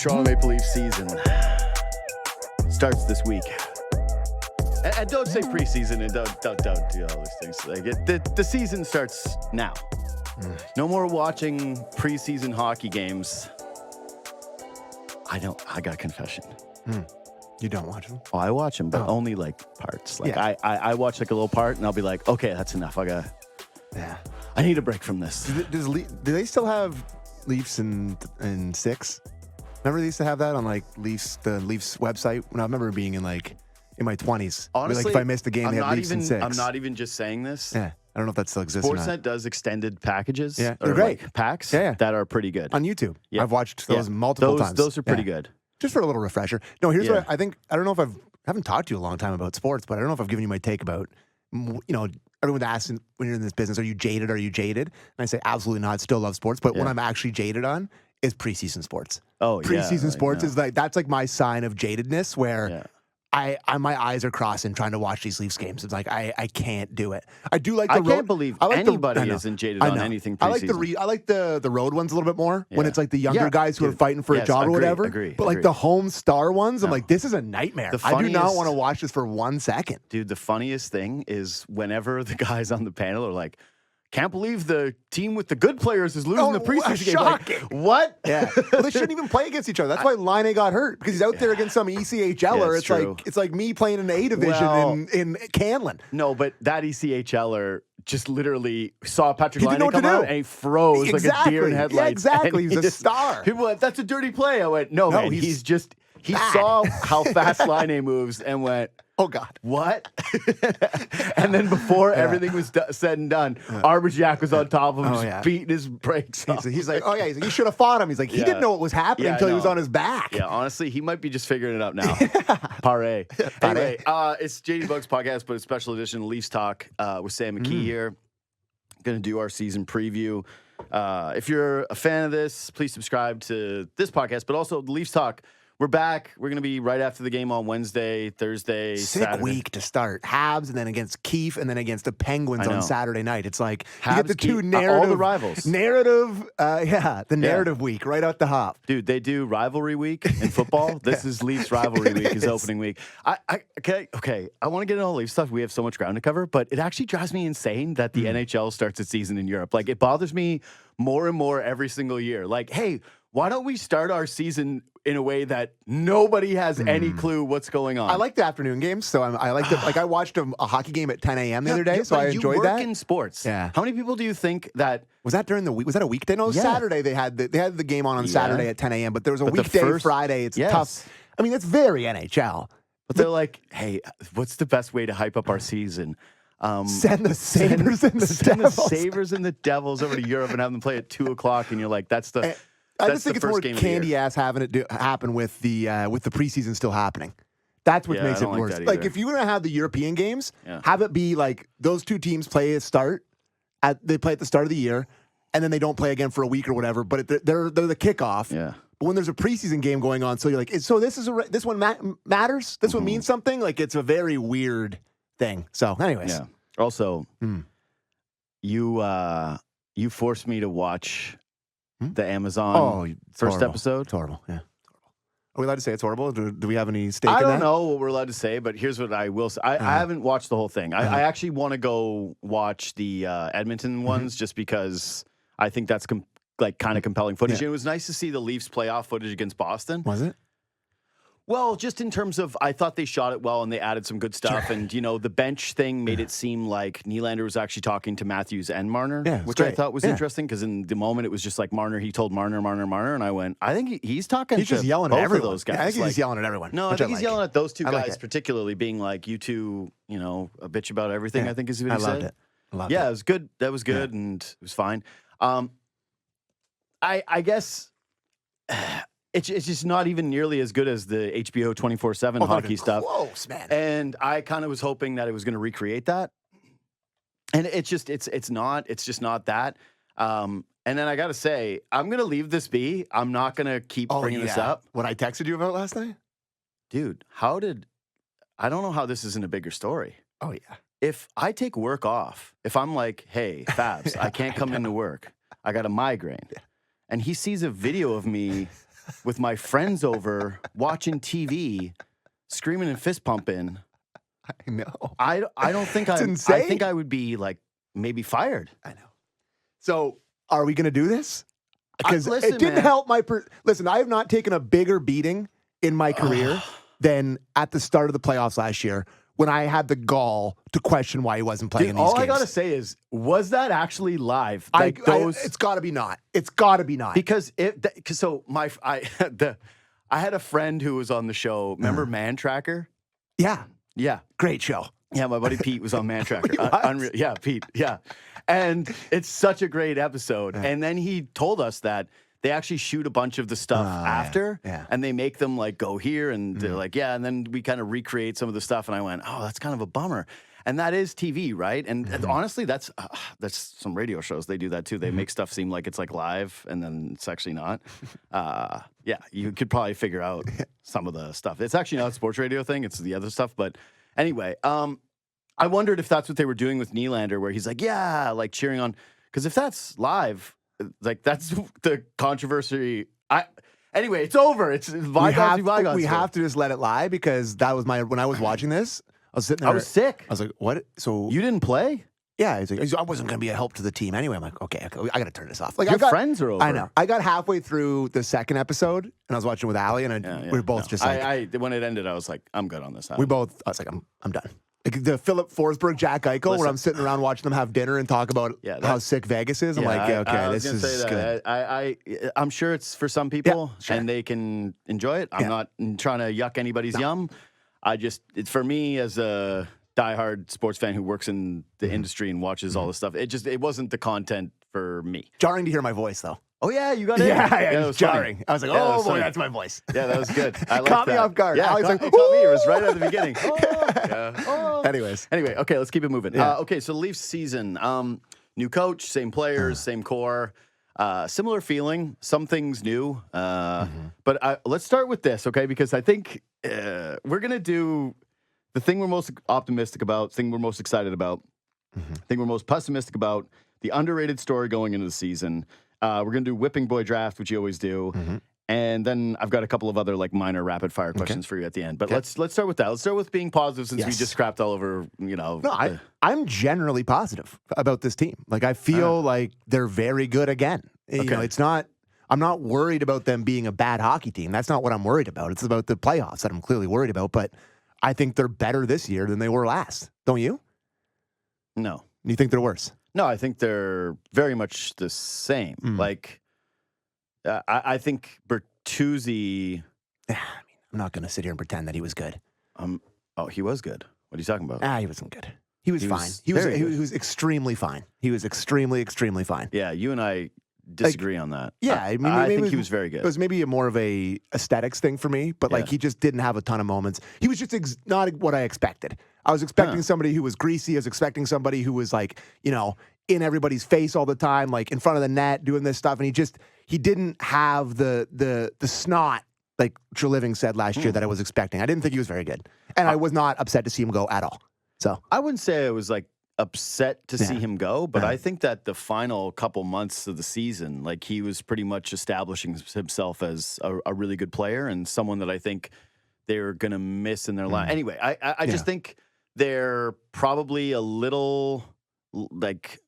Toronto Maple Leafs season starts this week. And don't say preseason and don't do all those things. Like the season starts now. No more watching preseason hockey games. I got a confession. You don't watch them? Oh, I watch them, but only like parts. Like I watch like a little part and I'll be like, okay, that's enough. I need a break from this. Do they still have Leafs in 6? Remember they used to have that on like the Leafs website when I remember being in my 20s. Honestly, like if I missed a game, they had Leafs in 6. I'm not even just saying this. Yeah, I don't know if that still exists or Sportsnet not. does extended packages. Yeah, or they're great. Like packs that are pretty good. On YouTube. Yeah. I've watched those multiple times. Those are pretty good. Just for a little refresher. No, here's what I think. I don't know if I haven't talked to you a long time about sports, but I don't know if I've given you my take about, everyone's asking when you're in this business, are you jaded? Are you jaded? And I say, absolutely not. Still love sports. But what I'm actually jaded on is preseason sports. Oh, preseason sports is that's like my sign of jadedness where I my eyes are crossing trying to watch these Leafs games. It's like I can't do it. I do like the road. I can't believe anybody isn't jaded on anything preseason. I like the road ones a little bit more when it's like the younger guys who are fighting for a job or whatever. But like the home star ones, I'm like, this is a nightmare. I do not want to watch this for 1 second. Dude, the funniest thing is whenever the guys on the panel are like, can't believe the team with the good players is losing the preseason game. Shocking. Like, what? Yeah. Well, they shouldn't even play against each other. That's why Line got hurt because he's out there against some ECHLer. It's like me playing in the A division in Canlan. No, but that ECHLer just literally saw Patrick Line come out and he froze like a deer in headlights. Yeah, exactly. He's a star. People went, that's a dirty play. I went, no man, he saw how fast Line moves and went, oh, God. What? And then before everything was said and done, Arbogast was on top of him, just beating his brakes off. He's like, you should have fought him. He's like, he didn't know what was happening until he was on his back. Yeah, honestly, he might be just figuring it out now. Pare. Anyway, it's JD Bugs Podcast, but a special edition Leafs Talk with Sam McKee here. Going to do our season preview. If you're a fan of this, please subscribe to this podcast, but also the Leafs Talk. We're back. We're going to be right after the game on Wednesday, Thursday, Saturday. Sick week to start. Habs and then against Keefe and then against the Penguins on Saturday night. It's like Habs, you get the two narrative. All the rivals. The narrative week right out the hop. Dude, they do rivalry week in football. This is Leafs rivalry week, is opening week. Okay. I want to get into all Leafs stuff. We have so much ground to cover, but it actually drives me insane that the NHL starts its season in Europe. Like, it bothers me more and more every single year. Like, hey, why don't we start our season in a way that nobody has any clue what's going on? I like the afternoon games, so I like the I watched a hockey game at 10 a.m. the other day, so I enjoyed that. You work in sports. Yeah. How many people do you think that was that during the week? Was that a weekday? No, Saturday they had the game on Saturday at 10 a.m. But there was a weekday Friday. It's tough. I mean, it's very NHL. But they're like, hey, what's the best way to hype up our season? Send the Sabres and the Devils over to Europe and have them play at 2:00, and you're like, that's the. I just think it's more candy ass having it happen with the preseason still happening. That's what makes it worse. Like if you're gonna have the European games, have it be like those two teams play at they play at the start of the year, and then they don't play again for a week or whatever. But they're the kickoff. Yeah. But when there's a preseason game going on, so you're like, so this one matters. This one means something. Like it's a very weird thing. So, anyways, yeah. Also, you forced me to watch the Amazon first episode. It's horrible. Yeah. Are we allowed to say it's horrible? Do we have any stake in that? I don't know what we're allowed to say, but here's what I will say. I haven't watched the whole thing. I actually want to go watch the Edmonton ones just because I think that's kind of compelling footage. And it was nice to see the Leafs playoff footage against Boston. Was it? Well, just in terms of, I thought they shot it well and they added some good stuff. Sure. And, the bench thing made it seem like Nylander was actually talking to Matthews and Marner, which I thought was interesting because in the moment it was just like Marner, he told Marner. And I went, I think he's talking he's to just yelling both at everyone. of those guys. Yeah, I think he's yelling at everyone. No, I think he's yelling at those two guys particularly, being like, you two, a bitch about everything, I think is what he said. I loved it. It was good. That was good and it was fine. I guess... It's just not even nearly as good as the HBO 24/7 hockey stuff. Close, man. And I kind of was hoping that it was going to recreate that. And it's just not that. And then I got to say, I'm going to leave this be. I'm not going to keep bringing this up. What I texted you about last night? Dude, I don't know how this isn't a bigger story. Oh, yeah. If I take work off, if I'm like, hey, Fabs, I can't come into work. I got a migraine. Yeah. And he sees a video of me with my friends over watching TV, screaming and fist pumping. I know. I don't think it's I insane. I think I would be like maybe fired. I know. So are we going to do this? Because listen, it didn't help my... Listen, I have not taken a bigger beating in my career than at the start of the playoffs last year when I had the gall to question why he wasn't playing in these all games. I got to say is, was that actually live? It's got to be not. It's got to be not. Because I had a friend who was on the show. Remember Man Tracker? Yeah. Yeah. Great show. Yeah, my buddy Pete was on Man Tracker. Unreal. Yeah, Pete. Yeah. And it's such a great episode. And then he told us that they actually shoot a bunch of the stuff after, and they make them like go here, and they're like, yeah, and then we kind of recreate some of the stuff. And I went, oh, that's kind of a bummer. And that is TV, right? And honestly, that's some radio shows. They do that too. They make stuff seem like it's like live, and then it's actually not. Yeah, you could probably figure out some of the stuff. It's actually not a sports radio thing. It's the other stuff. But anyway, I wondered if that's what they were doing with Nylander, where he's like, yeah, like cheering on. Because if that's live, like that's the controversy. Anyway, it's over. It's bygones. We have to just let it lie, because that was when I was watching this, I was sitting there. I was sick. I was like, what? So you didn't play? Yeah. He's like, I wasn't going to be a help to the team anyway. I'm like, okay, I got to turn this off. Like, your friends are over. I know. I got halfway through the second episode, and I was watching with Allie, and we were both just like, when it ended, I was like, I'm good on this. I was like, I'm done. Like the Philip Forsberg, Jack Eichel, where I'm sitting around watching them have dinner and talk about how sick Vegas is. I'm like, okay, this is good. I'm sure it's for some people, and they can enjoy it. I'm not trying to yuck anybody's yum. It's for me as a diehard sports fan who works in the industry and watches all this stuff. It wasn't the content for me. Jarring to hear my voice, though. Oh, yeah, you got it. Yeah, it was jarring. Funny. I was like, oh, boy, that's my voice. Yeah, that was good. I caught me off guard. Yeah, Alex it caught me. It was right at the beginning. Anyways. Anyway, okay, let's keep it moving. Yeah. Okay, so the Leafs season. New coach, same players, same core. Similar feeling. Some things new. But let's start with this, okay? Because I think we're going to do the thing we're most optimistic about, thing we're most excited about, thing we're most pessimistic about, the underrated story going into the season. We're going to do whipping boy draft, which you always do. And then I've got a couple of other like minor rapid fire questions for you at the end. But let's start with that. Let's start with being positive, since we just crapped all over, No, I'm generally positive about this team. Like, I feel like they're very good again. You know, I'm not worried about them being a bad hockey team. That's not what I'm worried about. It's about the playoffs that I'm clearly worried about. But I think they're better this year than they were last. Don't you? No. You think they're worse? No, I think they're very much the same. Like, I think Bertuzzi. I'm not going to sit here and pretend that he was good. Oh, he was good. What are you talking about? He wasn't good. He was fine. He was extremely fine. He was extremely, extremely fine. Yeah, you and I disagree on that. Yeah, I mean, I think he was very good. It was maybe more of a aesthetics thing for me, but like he just didn't have a ton of moments. He was just not what I expected. I was expecting somebody who was greasy. I was expecting somebody who was like, in everybody's face all the time, like in front of the net, doing this stuff, and he didn't have the snot, like Treliving said last year, that I was expecting. I didn't think he was very good, and I was not upset to see him go at all. So I wouldn't say I was like upset to see him go, but I think that the final couple months of the season, like he was pretty much establishing himself as a really good player and someone that I think they're going to miss in their line. Anyway, I just think they're probably a little like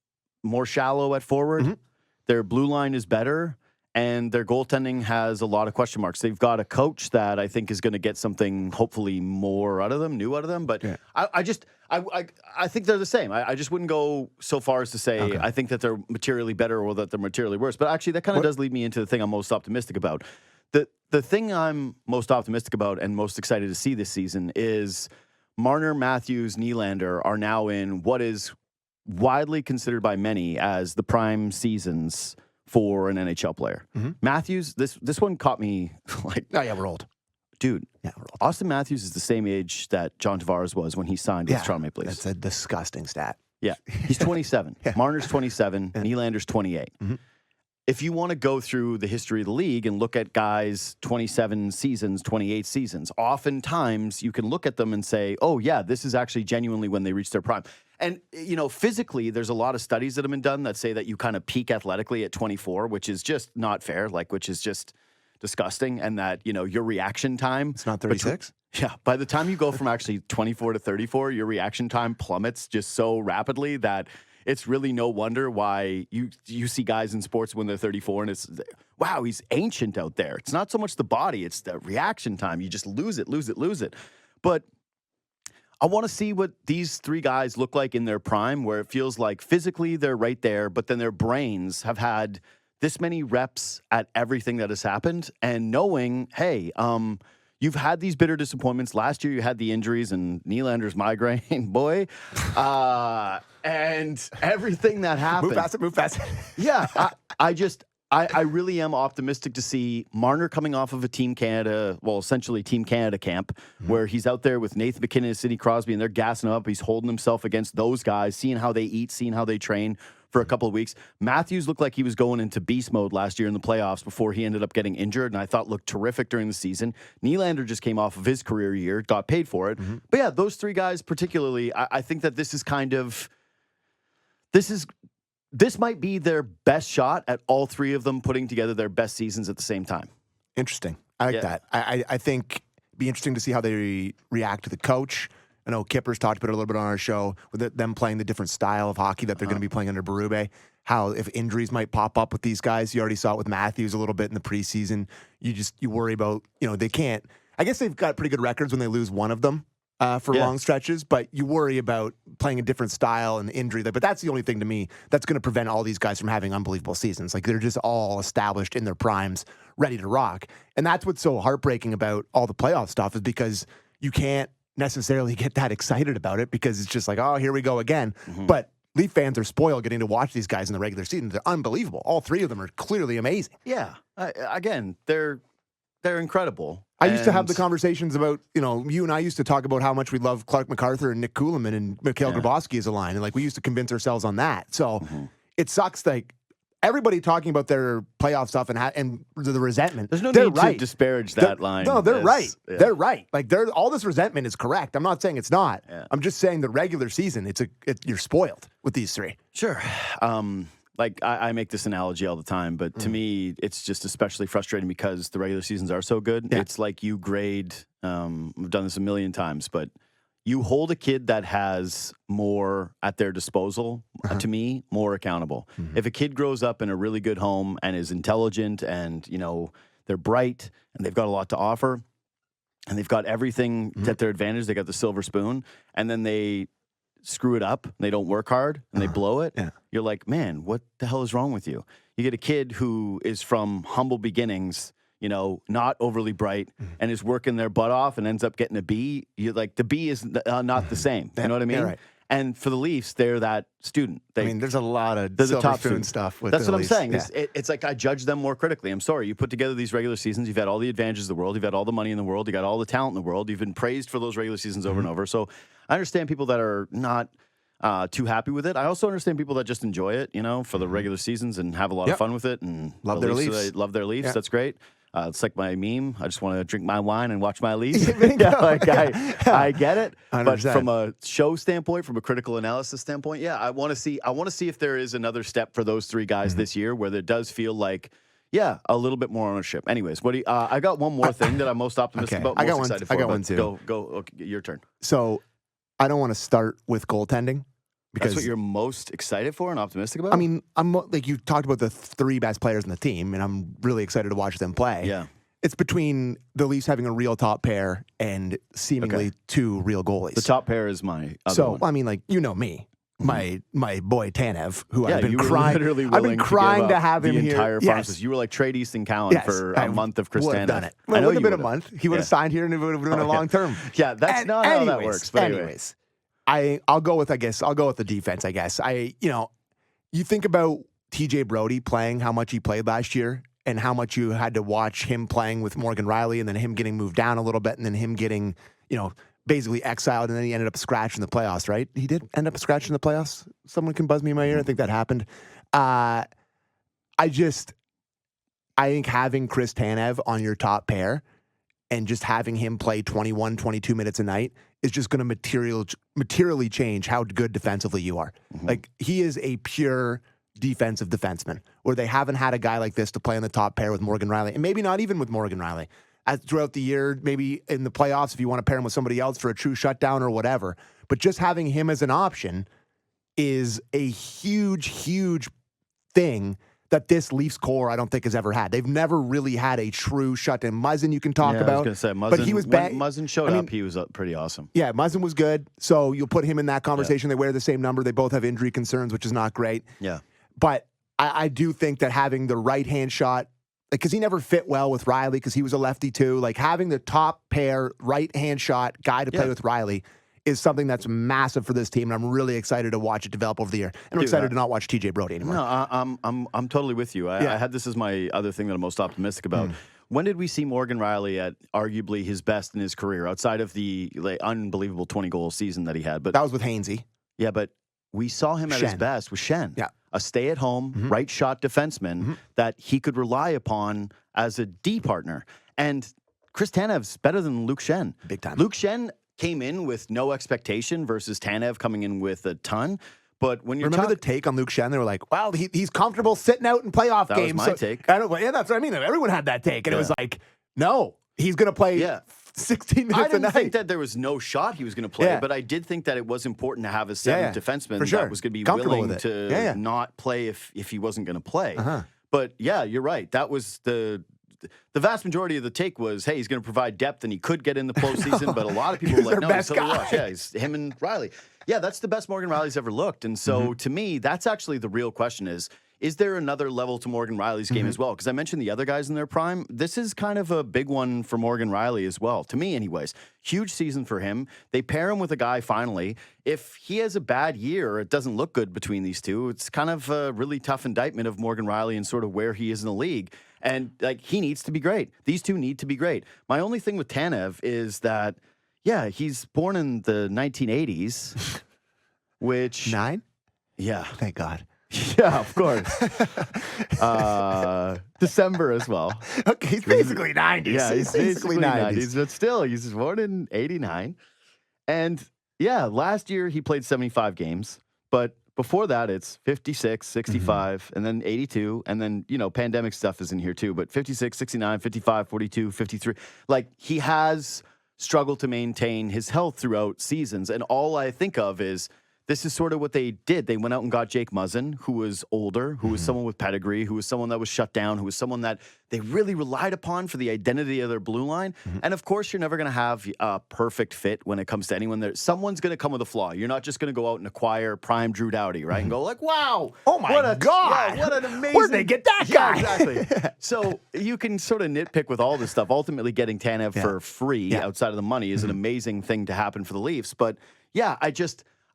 more shallow at forward. Their blue line is better, and their goaltending has a lot of question marks. They've got a coach that I think is going to get something, hopefully more out of them, new out of them. But I think they're the same. I just wouldn't go so far as to say I think that they're materially better or that they're materially worse. But actually, that kind of does lead me into the thing I'm most optimistic about. The thing I'm most optimistic about and most excited to see this season is Marner, Matthews, Nylander are now in what is widely considered by many as the prime seasons for an NHL player. Matthews, this one caught me like... Oh, yeah, we're old. Dude, we're old. Austin Matthews is the same age that John Tavares was when he signed with Toronto Maple Leafs. That's a disgusting stat. Yeah, he's 27. Marner's 27. Nylander's 28. If you want to go through the history of the league and look at guys 27 seasons, 28 seasons, oftentimes you can look at them and say, oh, yeah, this is actually genuinely when they reach their prime. And, physically, there's a lot of studies that have been done that say that you kind of peak athletically at 24, which is just not fair, which is just disgusting, and that, your reaction time. It's not 36? Yeah. By the time you go from actually 24 to 34, your reaction time plummets just so rapidly that it's really no wonder why you see guys in sports when they're 34 and it's, wow, he's ancient out there. It's not so much the body, it's the reaction time. You just lose it. But I want to see what these three guys look like in their prime, where it feels like physically they're right there, but then their brains have had this many reps at everything that has happened, and knowing, hey, you've had these bitter disappointments. Last year you had the injuries and Nylander's migraine, boy. And everything that happened. Move past it. Yeah, I really am optimistic to see Marner coming off of a Team Canada, essentially Team Canada camp, where he's out there with Nathan McKinnon and Sidney Crosby, and they're gassing him up. He's holding himself against those guys, seeing how they eat, seeing how they train for a couple of weeks. Matthews looked like he was going into beast mode last year in the playoffs before he ended up getting injured, and I thought looked terrific during the season. Nylander just came off of his career year, got paid for it. But yeah, those three guys particularly, I think that this is kind of... This might be their best shot at all three of them putting together their best seasons at the same time. Interesting. I like that. I think it'd be interesting to see how they react to the coach. I know Kyper's talked about it a little bit on our show, with them playing the different style of hockey that they're going to be playing under Berube. How if injuries might pop up with these guys. You already saw it with Matthews a little bit in the preseason. You worry about, they can't. I guess they've got pretty good records when they lose one of them. For long stretches, but you worry about playing a different style and injury. But that's the only thing to me that's going to prevent all these guys from having unbelievable seasons. Like, they're just all established in their primes, ready to rock. And that's what's so heartbreaking about all the playoff stuff, is because you can't necessarily get that excited about it, because it's just like, oh, here we go again. But Leaf fans are spoiled getting to watch these guys in the regular season. They're unbelievable. All three of them are clearly amazing. Yeah. Again, they're incredible. I used to have the conversations about, you and I used to talk about how much we love Clark MacArthur and Nick Kuhlman and Mikhail Grabowski as a line. And we used to convince ourselves on that. So it sucks, everybody talking about their playoff stuff and the resentment. There's no need to disparage that line. No, they're right. Yeah. They're right. All this resentment is correct. I'm not saying it's not. Yeah. I'm just saying the regular season, you're spoiled with these three. Sure. I make this analogy all the time, but to me, it's just especially frustrating because the regular seasons are so good. Yeah. It's like you grade, we've done this a million times, but you hold a kid that has more at their disposal, to me, more accountable. If a kid grows up in a really good home and is intelligent and, they're bright and they've got a lot to offer and they've got everything at their advantage, they got the silver spoon, and then they screw it up, and they don't work hard, and they blow it, you're like, man, what the hell is wrong with you? You get a kid who is from humble beginnings, not overly bright, and is working their butt off and ends up getting a B. You're like, the B is not the same. You know what I mean? Right. And for the Leafs, they're that student. There's a lot of the top spoon stuff with That's the what Leafs. I'm saying. Yeah. It's like I judge them more critically. I'm sorry. You put together these regular seasons. You've had all the advantages of the world. You've had all the money in the world. You got all the talent in the world. You've been praised for those regular seasons over and over. So I understand people that are not too happy with it. I also understand people that just enjoy it, for the regular seasons and have a lot of fun with it and love their Leafs. They love their Leafs. That's great. It's like my meme. I just want to drink my wine and watch my Leafs. I get it. 100%. But from a show standpoint, from a critical analysis standpoint, I want to see if there is another step for those three guys this year where there does feel like, a little bit more ownership. Anyways, I got one more thing that I'm most optimistic about. I got one too. Go. Okay, your turn. So I don't want to start with goaltending. Because that's what you're most excited for and optimistic about? I mean, I'm like, you talked about the three best players in the team, and I'm really excited to watch them play. Yeah. It's between the Leafs having a real top pair and seemingly two real goalies. The top pair is my other one. I mean, me. My boy Tanev, who I've been crying to have him here. Entire process. You were like trade Easton Cowan for a month of Chris Tanev. Done it. Well, it would have been a month. He would have signed here and it would have been a long term. Yeah, that's not how that works. But anyways. I'll go with the defense, I guess. You think about TJ Brody playing, how much he played last year, and how much you had to watch him playing with Morgan Rielly, and then him getting moved down a little bit, and then him getting, basically exiled, and then he ended up scratching the playoffs, right? He did end up scratching the playoffs. Someone can buzz me in my ear. I think that happened. I think having Chris Tanev on your top pair and just having him play 21, 22 minutes a night is just going to materially change how good defensively you are. Like, he is a pure defensive defenseman, where they haven't had a guy like this to play on the top pair with Morgan Rielly, and maybe not even with Morgan Rielly. Throughout the year, maybe in the playoffs, if you want to pair him with somebody else for a true shutdown or whatever. But just having him as an option is a huge, huge thing that this Leafs core, I don't think, has ever had. They've never really had a true shutdown. Muzzin, you can talk about. I was going to say, Muzzin, but he was bad. When Muzzin showed up, he was pretty awesome. Yeah, Muzzin was good. So you'll put him in that conversation. They wear the same number. They both have injury concerns, which is not great. Yeah. But I do think that having the right-hand shot, because he never fit well with Rielly because he was a lefty too, like having the top pair right-hand shot guy to play with Rielly is something that's massive for this team, and I'm really excited to watch it develop over the year. And I'm excited to not watch TJ Brody anymore. No, I'm totally with you. I had this as my other thing that I'm most optimistic about. When did we see Morgan Rielly at arguably his best in his career, outside of the unbelievable 20-goal season that he had? But that was with Hainsey. Yeah, but we saw him at his best with Shen. Yeah. A stay-at-home, right-shot defenseman that he could rely upon as a D partner. And Chris Tanev's better than Luke Shen. Big time. Luke Shen came in with no expectation versus Tanev coming in with a ton. But when you're Remember the take on Luke Shen? They were like, well, he's comfortable sitting out in playoff games. That was my take. That's what I mean. Everyone had that take. And it was like, no, he's going to play 16 minutes a night. I didn't think that there was no shot he was going to play, but I did think that it was important to have a seventh defenseman that was going to be willing to not play if he wasn't going to play. But yeah, you're right. That was the vast majority of the take was, hey, he's going to provide depth and he could get in the postseason. But a lot of people were like, no, he's Silly Rush. Yeah, he's him and Rielly. Yeah, that's the best Morgan Rielly's ever looked. And so to me, that's actually the real question is there another level to Morgan Rielly's game as well? Because I mentioned the other guys in their prime. This is kind of a big one for Morgan Rielly as well, to me anyways. Huge season for him. They pair him with a guy finally. If he has a bad year or it doesn't look good between these two, it's kind of a really tough indictment of Morgan Rielly and sort of where he is in the league. And like he needs to be great. These two need to be great. My only thing with Tanev is that, yeah, he's born in the 1980s, which... 9? Yeah. Thank God. Yeah, of course. December as well. Okay, he's basically 90s. Yeah, he's basically 90s. But still, he's born in 89. And yeah, last year he played 75 games. But before that, it's 56, 65, and then 82. And then, pandemic stuff is in here too. But 56, 69, 55, 42, 53. Like, he has struggled to maintain his health throughout seasons. And all I think of is... this is sort of what they did. They went out and got Jake Muzzin, who was older, who was someone with pedigree, who was someone that was shut down, who was someone that they really relied upon for the identity of their blue line. And of course, you're never going to have a perfect fit when it comes to anyone. Someone's going to come with a flaw. You're not just going to go out and acquire prime Drew Doughty, right? And go like, wow, oh my God, what an amazing... where'd they get that guy? Yeah, exactly. So you can sort of nitpick with all this stuff. Ultimately, getting Tanev for free outside of the money is an amazing thing to happen for the Leafs. But yeah,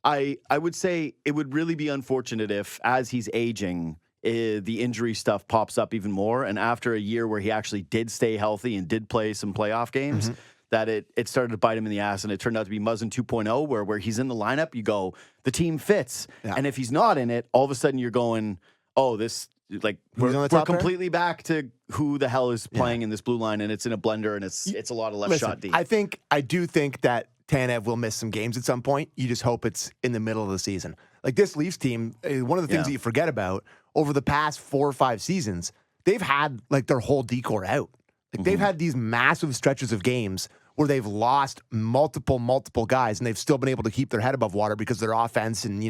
I would say it would really be unfortunate if, as he's aging, the injury stuff pops up even more. And after a year where he actually did stay healthy and did play some playoff games, that it started to bite him in the ass. And it turned out to be Muzzin 2.0, where he's in the lineup, you go, the team fits. Yeah. And if he's not in it, all of a sudden you're going, oh, this... like we're completely back to who the hell is playing in this blue line, and it's in a blender, and it's a lot of left shot deep. I do think that Tanev will miss some games at some point. You just hope it's in the middle of the season. Like this Leafs team, one of the things that you forget about over the past 4 or 5 seasons, they've had like their whole decor out. Like they've had these massive stretches of games where they've lost multiple guys, and they've still been able to keep their head above water because of their offense and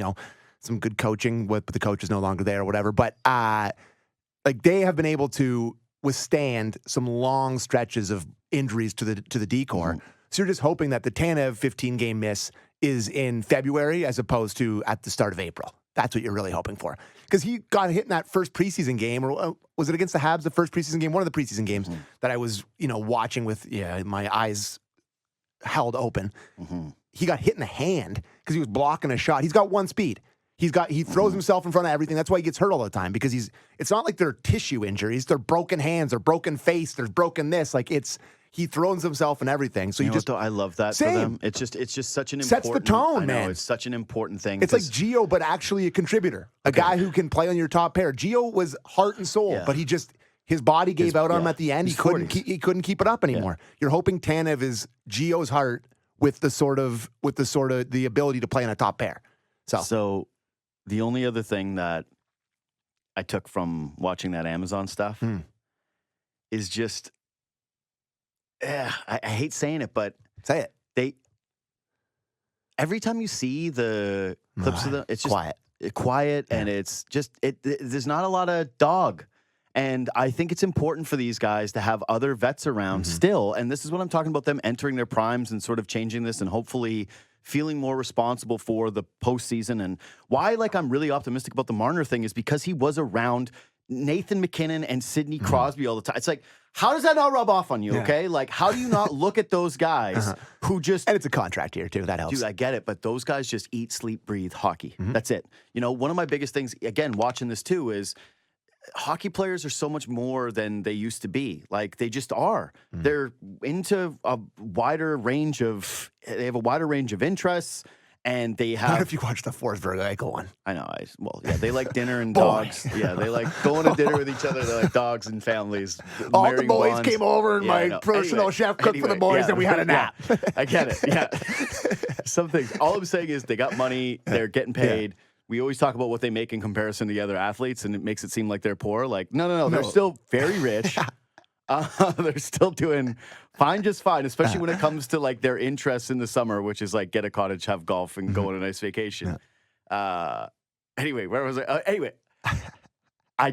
some good coaching, but the coach is no longer there or whatever. But like they have been able to withstand some long stretches of injuries to the decor. So you're just hoping that the Tanev 15-game miss is in February as opposed to at the start of April. That's what you're really hoping for. Because he got hit in that first preseason game, or was it against the Habs, the first preseason game? One of the preseason games that I was, watching with my eyes held open. He got hit in the hand because he was blocking a shot. He's got one speed. He throws himself in front of everything. That's why he gets hurt all the time, because it's not like they're tissue injuries. They're broken hands, they're broken face, there's broken this. Like he throws himself in everything. So I love that for them. It's just such an important... sets the tone, man. It's such an important thing. It's like Gio, but actually a contributor. A guy who can play on your top pair. Gio was heart and soul, but his body gave out on him at the end. He couldn't keep it up anymore. You're hoping Tanev is Gio's heart with the sort of the ability to play on a top pair. So the only other thing that I took from watching that Amazon stuff is just, I hate saying it, but say it. Every time you see the clips of them, it's just quiet, and it's just there's not a lot of dog. And I think it's important for these guys to have other vets around still. And this is what I'm talking about, them entering their primes and sort of changing this and hopefully feeling more responsible for the postseason. And why, I'm really optimistic about the Marner thing is because he was around Nathan McKinnon and Sidney Crosby all the time. It's like, how does that not rub off on you, okay? How do you not look at those guys who just... And it's a contract here, too. That helps. Dude, I get it, but those guys just eat, sleep, breathe hockey. That's it. One of my biggest things, again, watching this too, is hockey players are so much more than they used to be. They just are. They're into a wider range of... They have a wider range of interests. And they have... Not if you watch the Forsberg Eichel one. I know. They like dinner and dogs. Yeah, they like going to dinner with each other. They like dogs and families. All the boys came over, and my personal chef cooked for the boys, and we had a nap. Yeah, I get it. Yeah. Some things. All I'm saying is they got money. They're getting paid. Yeah. We always talk about what they make in comparison to the other athletes, and it makes it seem like they're poor. No. They're still very rich. They're still doing fine, just fine, especially when it comes to their interests in the summer, which is get a cottage, have golf, and go on a nice vacation. Anyway, where was I? Anyway, I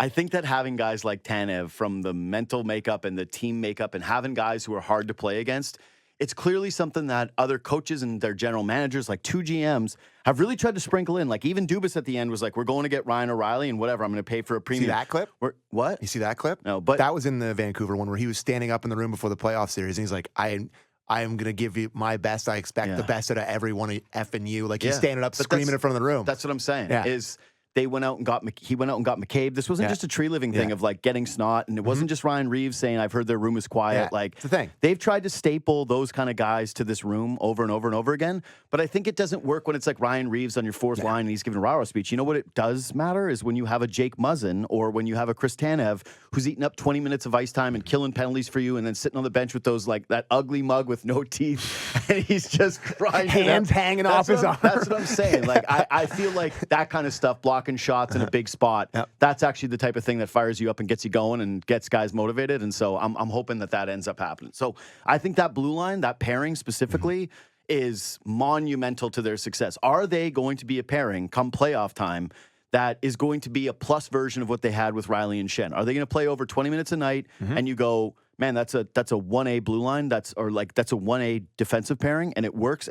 think that having guys like Tanev from the mental makeup and the team makeup and having guys who are hard to play against, it's clearly something that other coaches and their general managers, like 2 GMs, have really tried to sprinkle in. Even Dubas at the end was like, we're going to get Ryan O'Reilly and whatever. I'm going to pay for a premium. See that clip? What? You see that clip? No, but... That was in the Vancouver one where he was standing up in the room before the playoff series, and he's like, I am going to give you my best. I expect the best out of every one of effing you. He's standing up, screaming in front of the room. That's what I'm saying, is... He went out and got McCabe. This wasn't just a tree living thing of getting snot, and it wasn't just Ryan Reeves saying, I've heard their room is quiet. It's the thing. They've tried to staple those kind of guys to this room over and over and over again, but I think it doesn't work when it's Ryan Reeves on your fourth line and he's giving a rah-rah speech. You know what it does matter is when you have a Jake Muzzin or when you have a Chris Tanev who's eating up 20 minutes of ice time and killing penalties for you and then sitting on the bench with those that ugly mug with no teeth and he's just crying. Hands hanging off his arm. That's what I'm saying. I feel like that kind of stuff, blocking shots in a big spot, that's actually the type of thing that fires you up and gets you going and gets guys motivated. And so I'm hoping that ends up happening. So I think that blue line, that pairing specifically, is monumental to their success. Are they going to be a pairing come playoff time that is going to be a plus version of what they had with Rielly and Schenn? Are they going to play over 20 minutes a night and you go, man, that's a 1A blue line, that's a 1A defensive pairing, and it works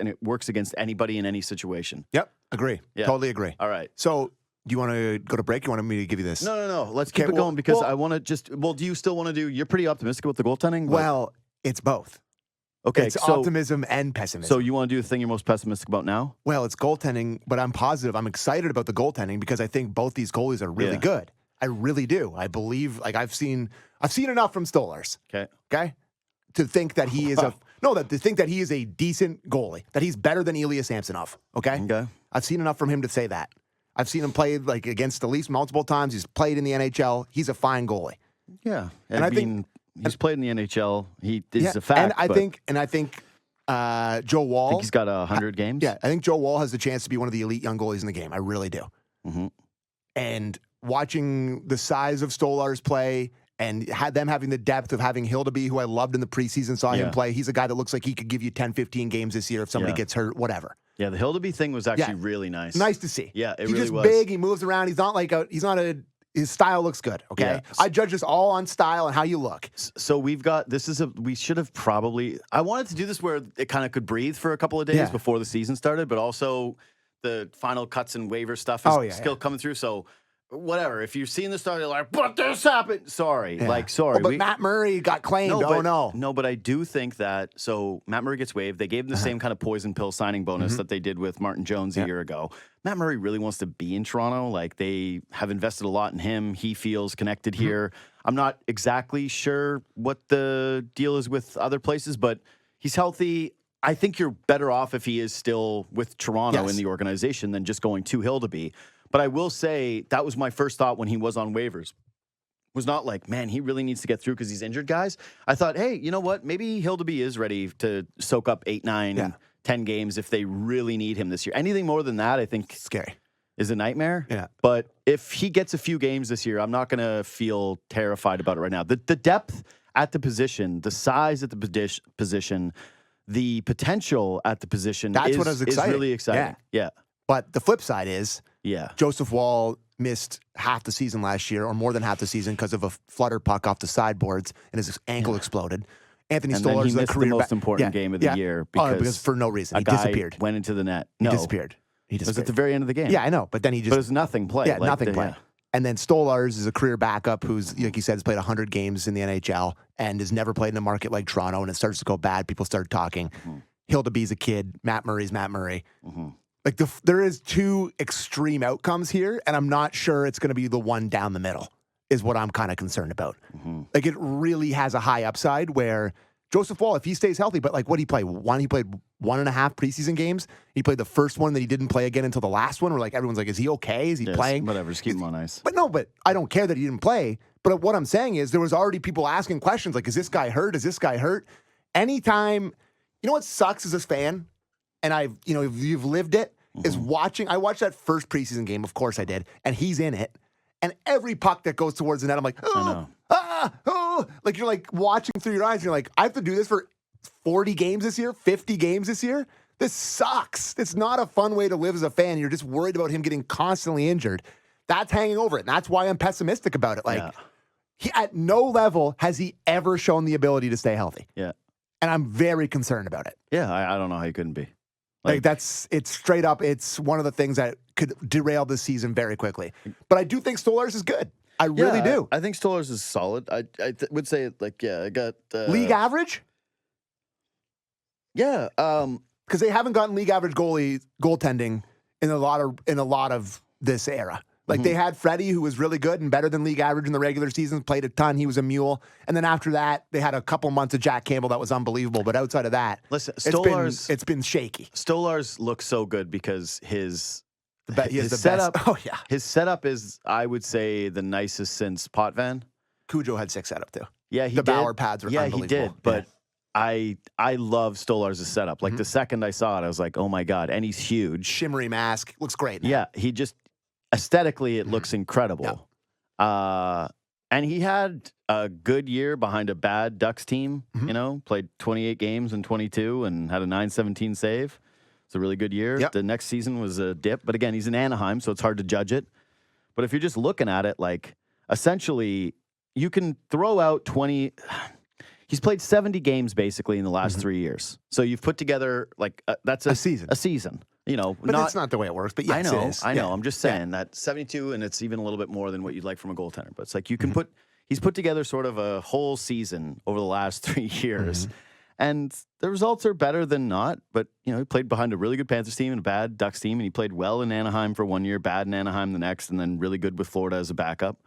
against anybody in any situation? Yep, agree. Yeah. Totally agree. All right. So do you want to go to break? You want me to give you this? No. Let's keep it going because I want to just... Well, do you still want to do... You're pretty optimistic about the goaltending? Well, it's both. Okay, it's optimism and pessimism. So you want to do the thing you're most pessimistic about now? Well, it's goaltending, but I'm positive. I'm excited about the goaltending because I think both these goalies are really good. I really do. I believe, I've seen enough from Stolarz. Okay? To think that he is to think that he is a decent goalie, that he's better than Ilya Samsonov. Okay? I've seen enough from him to say that. I've seen him play against the Leafs multiple times. He's played in the NHL. He's a fine goalie. Yeah. And I think he's played in the NHL. He is a fact. And I think Joe Woll. I think he's got 100 games. Yeah, I think Joe Woll has the chance to be one of the elite young goalies in the game. I really do. And watching the size of Stolarz play and them having the depth of having Hildeby, who I loved in the preseason, saw him play. He's a guy that looks like he could give you 10, 15 games this year if somebody gets hurt, whatever. Yeah, the Hildeby thing was actually really nice. Nice to see. Yeah, he's just big. He moves around. He's not his style looks good. Okay. Yeah. I judge this all on style and how you look. So we should have probably, I wanted to do this where it kind of could breathe for a couple of days before the season started, but also the final cuts and waiver stuff is still coming through. So whatever. If you've seen the story, you're like, but this happened. Sorry. Sorry. But Matt Murray got claimed. No, but I do think that, so Matt Murray gets waived. They gave him the same kind of poison pill signing bonus that they did with Martin Jones a year ago. Matt Murray really wants to be in Toronto. They have invested a lot in him. He feels connected here. I'm not exactly sure what the deal is with other places, but he's healthy. I think you're better off if he is still with Toronto in the organization than just going to Hildeby. But I will say that was my first thought when he was on waivers. Was not like, man, he really needs to get through because he's injured, guys. I thought, hey, you know what? Maybe Hildeby is ready to soak up 8, 9, 10 games if they really need him this year. Anything more than that, I think... Scary. is a nightmare. Yeah. But if he gets a few games this year, I'm not going to feel terrified about it right now. The depth at the position, the size at the position, the potential at the position That's what is really exciting. Yeah. But the flip side is Yeah. Joseph Woll missed half the season last year, or more than half the season, because of a flutter puck off the sideboards, and his ankle exploded. Anthony Stolarz is a career the most important game of the year because for no reason. He guy disappeared. Went into the net. He disappeared. It was at the very end of the game. Yeah, I know. But then he just... But it was nothing play. Yeah, nothing play. Yeah. And then Stolarz is a career backup who's, like you said, has played 100 games in the NHL and has never played in a market like Toronto, and it starts to go bad. People start talking. Mm-hmm. Hildeby's a kid. Matt Murray's Matt Murray. Mm-hmm. Like, there is two extreme outcomes here, and I'm not sure it's going to be the one down the middle is what I'm kind of concerned about. Mm-hmm. Like, it really has a high upside where Joseph Woll, if he stays healthy, but like what he played? He played 1.5 preseason games. He played the first one that he didn't play again until the last one, where like everyone's like, is he okay? Is he playing? Whatever, just keep him on ice. But I don't care that he didn't play. But what I'm saying is there was already people asking questions like, is this guy hurt? Is this guy hurt? Anytime, you know what sucks as a fan? And you've lived it, is watching. I watched that first preseason game, of course I did, and he's in it. And every puck that goes towards the net, I'm like, like you're like watching through your eyes. And you're like, I have to do this for 40 games this year, 50 games this year. This sucks. It's not a fun way to live as a fan. You're just worried about him getting constantly injured. That's hanging over it. And that's why I'm pessimistic about it. Like, he, at no level has he ever shown the ability to stay healthy. Yeah. And I'm very concerned about it. Yeah, I don't know how he couldn't be. Like it's straight up, it's one of the things that could derail this season very quickly. But I do think Stolarz is good. I really do. I think Stolarz is solid. I would say, like, I got... league average? Yeah. Because they haven't gotten league average goaltending in a lot of this era. Like, they had Freddie, who was really good and better than league average in the regular season, played a ton. He was a mule. And then after that, they had a couple months of Jack Campbell that was unbelievable. But outside of that, listen, it's been shaky. Stolarz looks so good because his setup. Oh, yeah. His setup is, I would say, the nicest since Potvin. Cujo had sick setup, too. Yeah, he did. The did. Bauer pads were unbelievable. Yeah, he did. But I love Stolarz' setup. Like, the second I saw it, I was like, oh, my God. And he's huge. Shimmery mask. Looks great. Yeah, he just... Aesthetically, it looks incredible. Yeah. And he had a good year behind a bad Ducks team, played 28 games in 22 and had a .917 save. It's a really good year. Yep. The next season was a dip. But again, he's in Anaheim, so it's hard to judge it. But if you're just looking at it, like, essentially, you can throw out 20... He's played 70 games, basically, in the last 3 years. So you've put together, like, that's a season. A season. But that's not the way it works. But yes, it is. I know. I'm just saying that 72, and it's even a little bit more than what you'd like from a goaltender. But it's like you can he's put together sort of a whole season over the last 3 years, and the results are better than not. But he played behind a really good Panthers team and a bad Ducks team, and he played well in Anaheim for 1 year, bad in Anaheim the next, and then really good with Florida as a backup.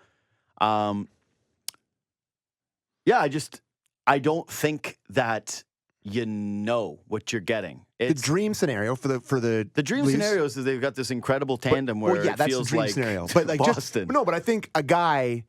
I don't think that you know what you're getting. It's the dream scenario for the dream Leafs. Scenario is that they've got this incredible tandem where it that's feels the dream like scenario. But like Boston. But I think a guy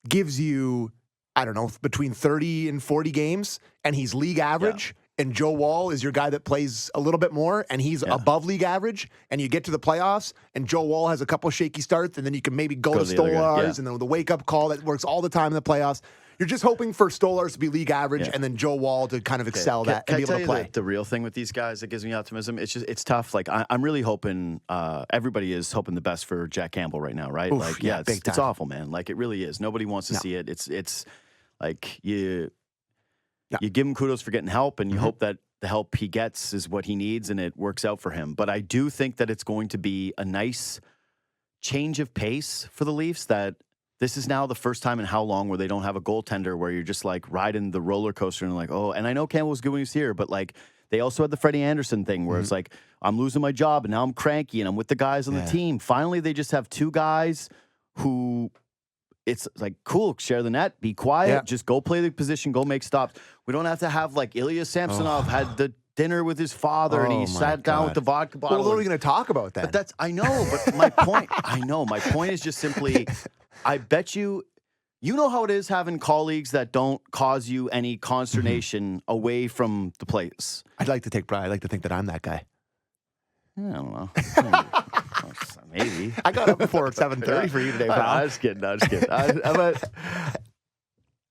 gives you, I don't know, between 30 and 40 games, and he's league average. And Joe Woll is your guy that plays a little bit more, and he's above league average. And you get to the playoffs, and Joe Woll has a couple shaky starts, and then you can maybe go to Stolarz, and then the wake-up call that works all the time in the playoffs. You're just hoping for Stolarz to be league average, and then Joe Woll to kind of excel and be able to play. The real thing with these guys that gives me optimism, it's tough. Like, I'm really hoping, everybody is hoping the best for Jack Campbell right now, right? Oof, it's awful, man. Like, it really is. Nobody wants to see it. It's like you give him kudos for getting help, and you hope that the help he gets is what he needs, and it works out for him. But I do think that it's going to be a nice change of pace for the Leafs, that this is now the first time in how long where they don't have a goaltender where you're just like riding the roller coaster and like, oh, and I know Campbell was good when he was here, but like they also had the Freddie Anderson thing where it's like, I'm losing my job and now I'm cranky and I'm with the guys on the team. Finally, they just have two guys who it's like, cool, share the net, be quiet, just go play the position, go make stops. We don't have to have like Ilya Samsonov had the dinner with his father and he sat down with the vodka bottle. Well, what are we going to talk about then? But I know, but my point is just simply, I bet you know how it is having colleagues that don't cause you any consternation away from the place. I'd like to take pride. I'd like to think that I'm that guy. I don't know. Maybe. I got up before 7:30 for you today, pal. I was kidding.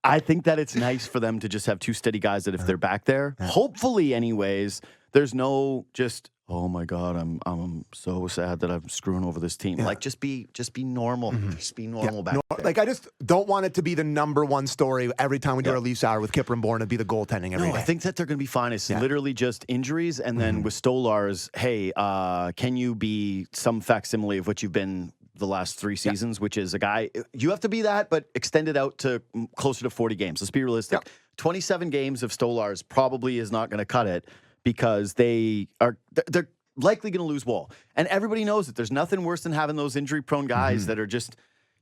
I think that it's nice for them to just have two steady guys that if they're back there, hopefully anyways, there's no just, oh my God, I'm so sad that I'm screwing over this team. Like just be normal. Just be normal back there. Like I just don't want it to be the number one story every time we do our Leafs Hour with Kyper and Bourne to be the goaltending every day. I think that they're going to be fine. It's literally just injuries. And then with Stolarz, hey, can you be some facsimile of what you've been the last 3 seasons, which is a guy, you have to be that, but extend it out to closer to 40 games. Let's be realistic. 27 games of Stolarz probably is not going to cut it because they're likely going to lose Wall. And everybody knows it. There's nothing worse than having those injury-prone guys that are just,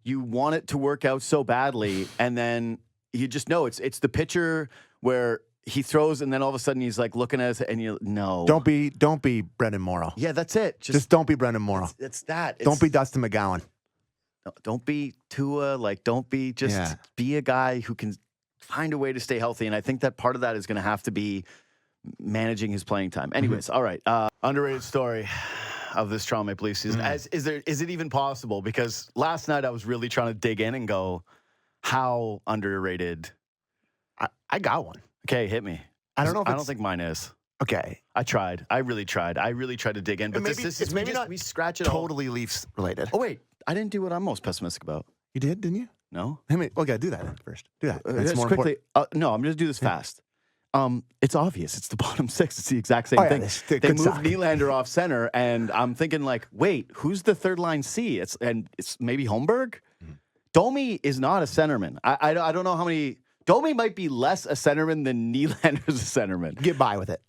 you want it to work out so badly, and then you just know it's the pitcher where he throws, and then all of a sudden he's like looking at us, and you no. Don't be Brendan Morrow. Yeah, that's it. Just don't be Brendan Morrow. It's that. Don't be Dustin McGowan. Don't be Tua. Like, don't be just be a guy who can find a way to stay healthy. And I think that part of that is going to have to be managing his playing time. Anyways, all right. Underrated story of this Toronto Maple Leafs season. Is it even possible? Because last night I was really trying to dig in and go, how underrated? I got one. Okay, hit me. I don't know. I don't think mine is. Okay. I tried. I really tried. I really tried to dig in. But maybe, this is maybe not. We scratch it totally Leafs related. Oh wait, I didn't do what I'm most pessimistic about. You did, didn't you? No. Okay, do that first. Do that. That's more quickly. No, I'm going to do this fast. It's obvious. It's the bottom 6. It's the exact same thing. They moved Nylander off center, and I'm thinking like, wait, who's the third line C? It's maybe Holmberg. Domi is not a centerman. I don't know how many. Domi might be less a centerman than Nylander's a centerman. Get by with it.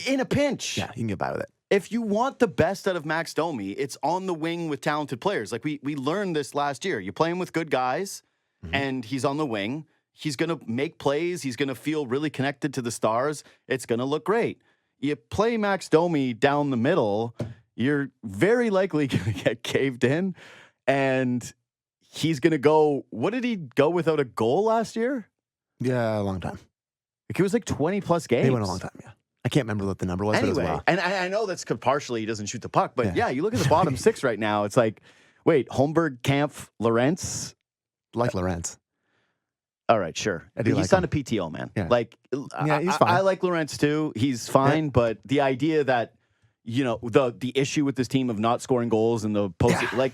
In a pinch. Yeah, you can get by with it. If you want the best out of Max Domi, it's on the wing with talented players. Like we learned this last year. You play him with good guys, and he's on the wing. He's going to make plays. He's going to feel really connected to the stars. It's going to look great. You play Max Domi down the middle, you're very likely going to get caved in, and he's going to go, what did he go without a goal last year? Yeah, a long time. Like it was like 20-plus games. He went a long time, yeah. I can't remember what the number was, anyway, but it was a while. And I know that's partially he doesn't shoot the puck, but yeah, you look at the bottom 6 right now, it's like, wait, Holmberg, Kampf, Lorentz? Like Lorentz. All right, sure. He's signed a PTO, man. Yeah. Like, he's fine. I like Lorentz too. He's fine, but the idea that, the issue with this team of not scoring goals in the post, like,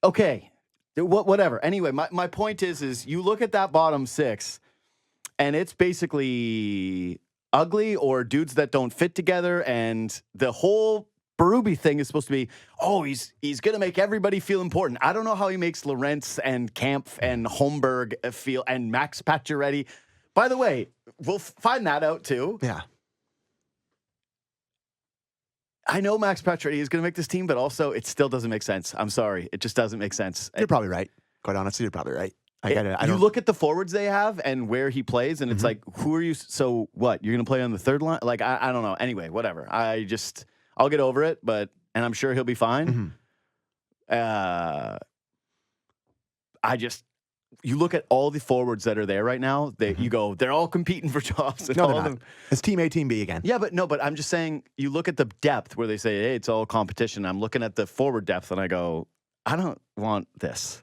okay, whatever. Anyway, my point is you look at that bottom 6, and it's basically ugly or dudes that don't fit together, and the whole Berube thing is supposed to be, he's going to make everybody feel important. I don't know how he makes Lorentz and Kampf and Holmberg feel, and Max Pacioretty. By the way, we'll find that out too. Yeah. I know Max Pacioretty is going to make this team, but also it still doesn't make sense. I'm sorry. It just doesn't make sense. You're probably right. Quite honestly, you're probably right. You look at the forwards they have and where he plays, and it's like, who are you? So what? You're going to play on the third line? Like, I don't know. Anyway, whatever. I'll get over it, and I'm sure he'll be fine. You look at all the forwards that are there right now, you go, they're all competing for jobs. No, they're not. It's Team A, Team B again. Yeah, but I'm just saying, you look at the depth where they say, hey, it's all competition. I'm looking at the forward depth, and I go, I don't want this.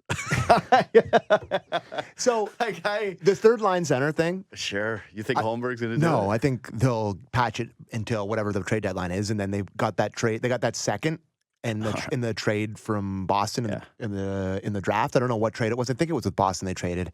So, the third line center thing. Sure. You think Holmberg's going to do it? No, I think they'll patch it until whatever the trade deadline is, and then they've got that trade. They got that second in the trade from Boston in the draft. I don't know what trade it was. I think it was with Boston they traded,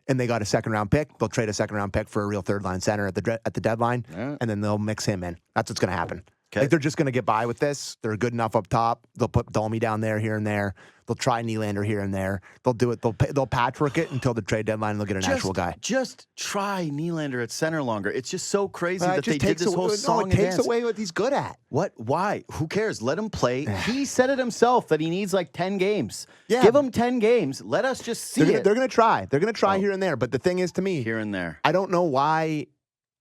and they got a second round pick. They'll trade a second round pick for a real third line center at the deadline, and then they'll mix him in. That's what's going to happen. Okay. Like they're just going to get by with this. They're good enough up top. They'll put Domi down there, here and there. They'll try Nylander here and there. They'll do it. They'll patchwork it until the trade deadline, and they'll get an actual guy. Just try Nylander at center longer. It's just so crazy that they did this whole song. It takes away what he's good at. What? Why? Who cares? Let him play. He said it himself that he needs like 10 games. Yeah. Give him 10 games. Let us just see it. They're going to try. They're going to try here and there. But the thing is, to me, here and there, I don't know why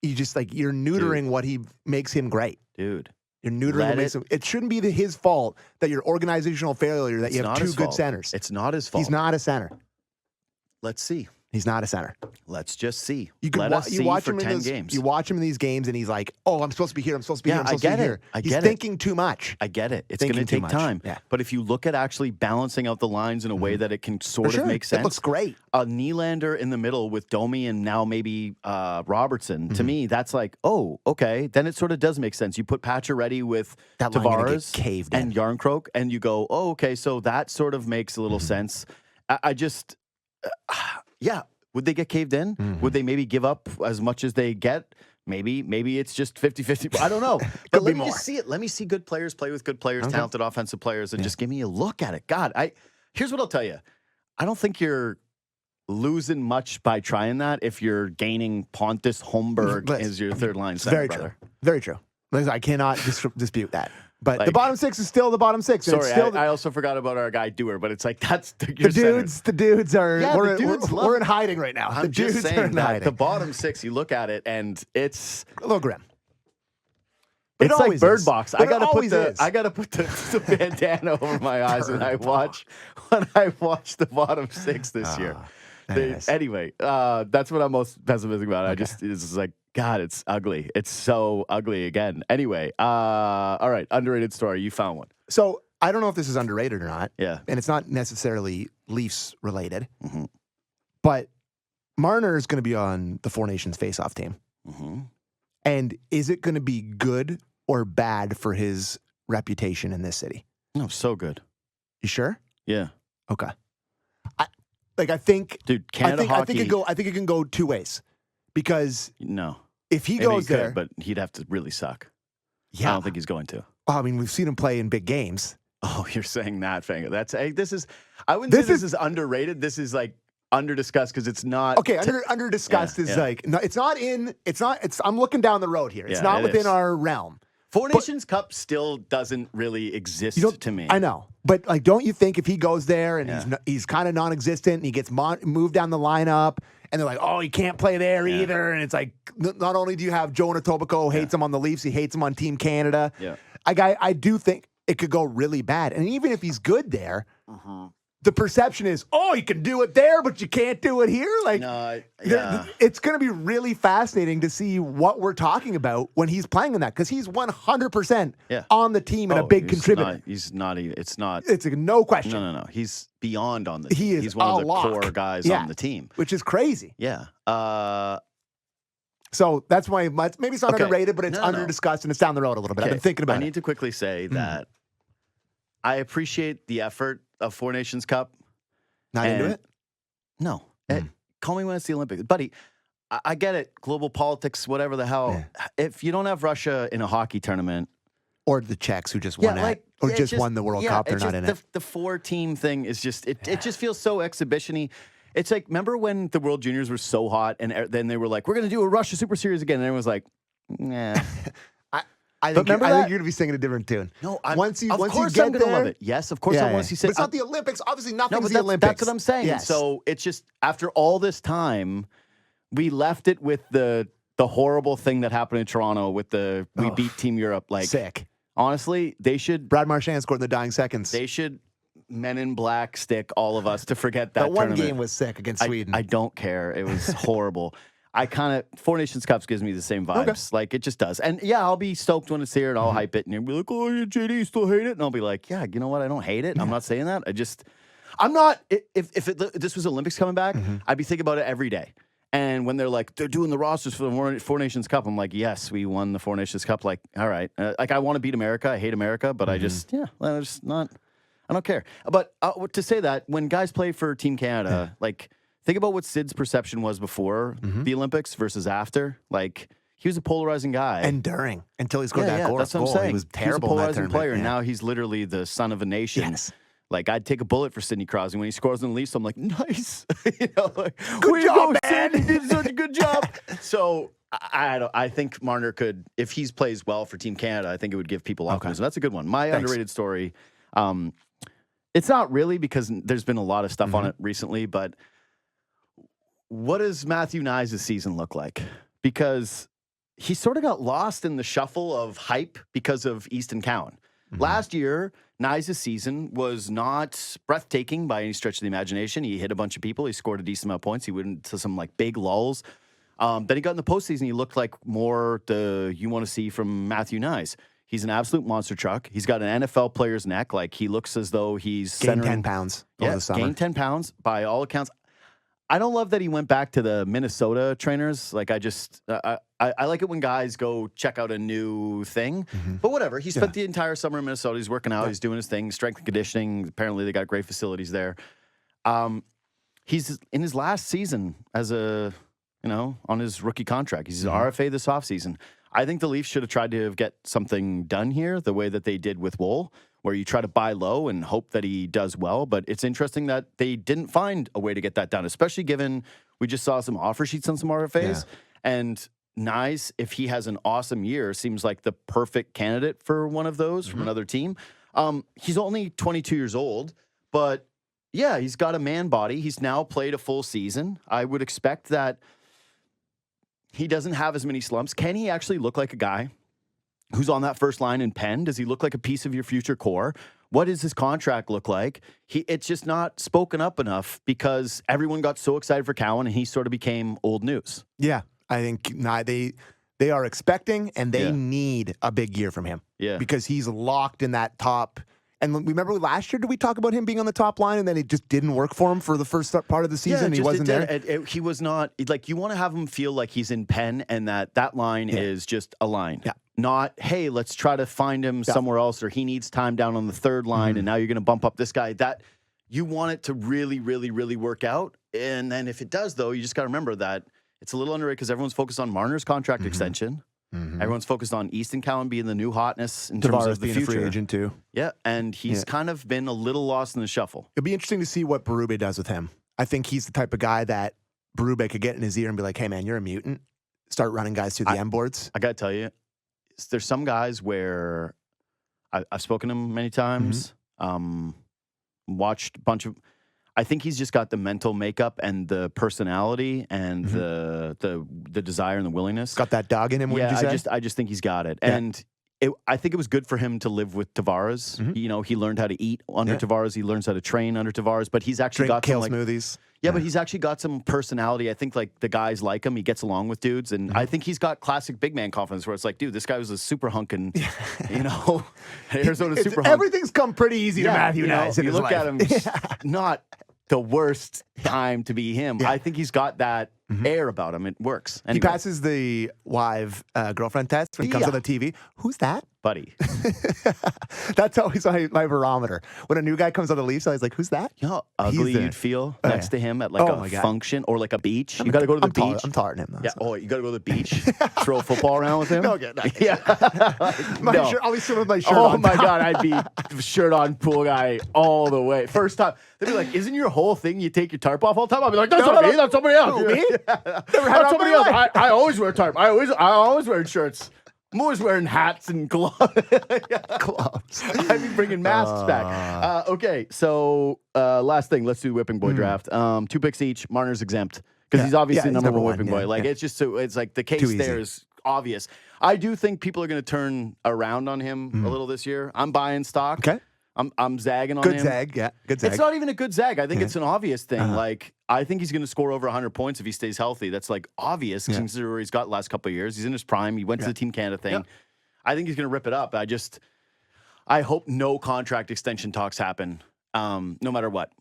you just you're neutering what he makes him great, dude. You're neutering him. It shouldn't be his fault that your organizational failure that you have 2 good centers. It's not his fault. He's not a center. Let's see. He's not a center. Let's just see. Let us see for 10 games. You watch him in these games, and he's like, "Oh, I'm supposed to be here. I'm supposed to be here. I'm supposed to be here." He's thinking too much. I get it. It's going to take time. Yeah. But if you look at actually balancing out the lines in a way that it can sort of make sense, it looks great. A Nylander in the middle with Domi and now maybe Robertson. To me, that's like, oh, okay. Then it sort of does make sense. You put Pacioretty with Tavares and Yarncroke, and you go, oh, okay. So that sort of makes a little sense. I just. Yeah. Would they get caved in? Would they maybe give up as much as they get? Maybe it's just 50-50. I don't know. But let me just see it. Let me see good players play with good players, talented offensive players, and just give me a look at it. God, here's what I'll tell you. I don't think you're losing much by trying that if you're gaining Pontus Holmberg as your third line center, brother. Very true. I cannot dispute that. But the bottom six is still the bottom six. Sorry, I also forgot about our guy Dewar, but it's like that's the dudes. The dudes are we're in hiding right now. I'm just saying that the bottom six. You look at it and it's a little grim. It's like Bird Box. I gotta put the bandana over my eyes when I watch the bottom six this year. Anyway, that's what I'm most pessimistic about. It's just like, God, it's ugly. It's so ugly again. Anyway, all right, underrated story. You found one. So I don't know if this is underrated or not. Yeah. And it's not necessarily Leafs related. But Marner is going to be on the Four Nations Faceoff team. And is it going to be good or bad for his reputation in this city? No, so good. You sure? Yeah. Okay. I think, dude, Canada hockey. I think it can go two ways, because if he goes there, but he'd have to really suck. Yeah, I don't think he's going to. Well, I mean, we've seen him play in big games. Oh, you're saying that, Fang? I wouldn't say this is underrated. This is like under discussed because it's not. Okay, under discussed is like no, it's not. I'm looking down the road here. It's not within our realm. Four Nations Cup still doesn't really exist to me. I know. But don't you think if he goes there and he's kind of non-existent and he gets moved down the lineup and they're like, oh, he can't play there either. And it's like, not only do you have Jonah Tobacco who hates him on the Leafs, he hates him on Team Canada. Yeah. I do think it could go really bad. And even if he's good there, the perception is, oh, you can do it there, but you can't do it here. It's going to be really fascinating to see what we're talking about when he's playing in that, because he's 100% on the team and a big contributor. He's not even. It's not. It's no question. No. He's beyond on the team. He's one of the core guys on the team, which is crazy. Yeah. So that's why maybe it's not underrated, but it's under discussed and it's down the road a little bit. I've been thinking about it. I need to quickly say that I appreciate the effort of Four Nations Cup. Not into it? No. Call me when it's the Olympics. Buddy, I get it. Global politics, whatever the hell. Yeah. If you don't have Russia in a hockey tournament. Or the Czechs who just won won the World Cup, they're not in it. The four-team thing is just, it just feels so exhibition-y. It's like, remember when the World Juniors were so hot and then they were like, we're going to do a Russia Super Series again. And everyone was like, nah. I think you're going to be singing a different tune. No, once you get I'm going to love it. Yes, of course I want to see. But it's not the Olympics. Obviously, nothing's the Olympics. That's what I'm saying. Yes. So it's just, after all this time, we left it with the horrible thing that happened in Toronto with we beat Team Europe. Like, sick. Honestly, they should. Brad Marchand scored in the dying seconds. They should Men in Black stick all of us to forget that one game was sick against Sweden. I don't care. It was horrible. Four Nations Cups gives me the same vibes. Okay. Like, it just does. And yeah, I'll be stoked when it's here and I'll hype it. And you'll be like, oh, JD, you still hate it? And I'll be like, yeah, you know what? I don't hate it. I'm not saying that. I'm not, if this was Olympics coming back, I'd be thinking about it every day. And when they're like, they're doing the rosters for the Four Nations Cup, I'm like, yes, we won the Four Nations Cup. Like, all right. I want to beat America. I hate America, but I don't care. But to say that, when guys play for Team Canada, like, think about what Sid's perception was before the Olympics versus after. Like, he was a polarizing guy. And during, until he scored that goal. That's what I'm saying. He was terrible. He was a polarizing player, and now he's literally the son of a nation. Yes. Like, I'd take a bullet for Sidney Crosby. When he scores in the Leafs, I'm like, nice. Good job, man. Sid. He did such a good job. So, I think Marner could, if he plays well for Team Canada, I think it would give people optimism. That's a good one. My underrated story, it's not really, because there's been a lot of stuff on it recently, but what does Matthew Knies' season look like? Because he sort of got lost in the shuffle of hype because of Easton Cowan. Last year, Knies' season was not breathtaking by any stretch of the imagination. He hit a bunch of people. He scored a decent amount of points. He went into some like big lulls. Then he got in the postseason. He looked like more the you want to see from Matthew Knies. He's an absolute monster truck. He's got an NFL player's neck. Like he looks as though he's gained 10 pounds over the summer. Gained 10 pounds by all accounts. I don't love that he went back to the Minnesota trainers. Like I like it when guys go check out a new thing. But whatever. He spent the entire summer in Minnesota. He's working out. He's doing his thing. Strength and conditioning. Apparently they got great facilities there. He's in his last season as on his rookie contract. He's an RFA this offseason. I think the Leafs should have tried to get something done here the way that they did with Woll, where you try to buy low and hope that he does well. But it's interesting that they didn't find a way to get that done, especially given we just saw some offer sheets on some RFAs. And Knies, if he has an awesome year, seems like the perfect candidate for one of those from another team. He's only 22 years old, but yeah, he's got a man body. He's now played a full season. I would expect that he doesn't have as many slumps. Can he actually look like a guy who's on that first line in Penn? Does he look like a piece of your future core? What does his contract look like? It's just not spoken up enough because everyone got so excited for Cowan and he sort of became old news. Yeah, I think they are expecting and they need a big year from him. Yeah. Because he's locked in that top. And remember last year, did we talk about him being on the top line and then it just didn't work for him for the first part of the season? He wasn't there. He was not, like, you want to have him feel like he's in Penn and that line is just a line. Yeah. Not, hey, let's try to find him somewhere else, or he needs time down on the third line and now you're going to bump up this guy. That you want it to really, really, really work out. And then if it does, though, you just got to remember that it's a little underrated because everyone's focused on Marner's contract extension. Everyone's focused on Easton Cowan being the new hotness in terms of the being future. A free agent too. Yeah, and he's kind of been a little lost in the shuffle. It'll be interesting to see what Berube does with him. I think he's the type of guy that Berube could get in his ear and be like, hey, man, you're a mutant. Start running guys through the M boards. I got to tell you, there's some guys where I've spoken to him many times, watched a bunch of... I think he's just got the mental makeup and the personality and the desire and the willingness. Got that dog in him, wouldn't you say? I just think he's got it. Yeah. And I think it was good for him to live with Tavares. You know, he learned how to eat under Tavares. He learns how to train under Tavares. But he's actually got kale some, smoothies. Yeah, but he's actually got some personality. I think, like, the guys like him. He gets along with dudes. And I think he's got classic big man confidence where it's like, dude, this guy was a super hunk and, Arizona super hunk. Everything's come pretty easy to Matthew Knies in his life. You look at him, not the worst time to be him. I think he's got that air about him. It works. Anyway. He passes the wife girlfriend test when he comes on the TV. Who's that? Buddy. That's always my barometer. When a new guy comes on the Leafs, I was like, who's that? You know how ugly you'd feel next to him at like a function or like a beach? You got to go to the beach. I'm taller than him, though. Yeah. Oh, you got to go to the beach, throw a football around with him? No. I'll be sitting with my shirt on. Oh, my God. I'd be shirt on pool guy all the way. First time. They'd be like, isn't your whole thing you take your tarp off all the time? I'd be like, that's not me. That's somebody else. Me? Never had somebody else. I always wear tarp. I always wear shirts. I'm always wearing hats and gloves. Gloves. I'd be bringing masks back. Okay, so last thing. Let's do the whipping boy draft. 2 picks each. Marner's exempt because he's obviously number one whipping boy. Like it's just so it's like the case there is obvious. I do think people are going to turn around on him a little this year. I'm buying stock. Okay. I'm zagging on him. Good zag. It's not even a good zag. I think it's an obvious thing. Like, I think he's going to score over 100 points if he stays healthy. That's, like, obvious considering where he's got the last couple of years. He's in his prime. He went to the Team Canada thing. Yeah. I think he's going to rip it up. I hope no contract extension talks happen, no matter what.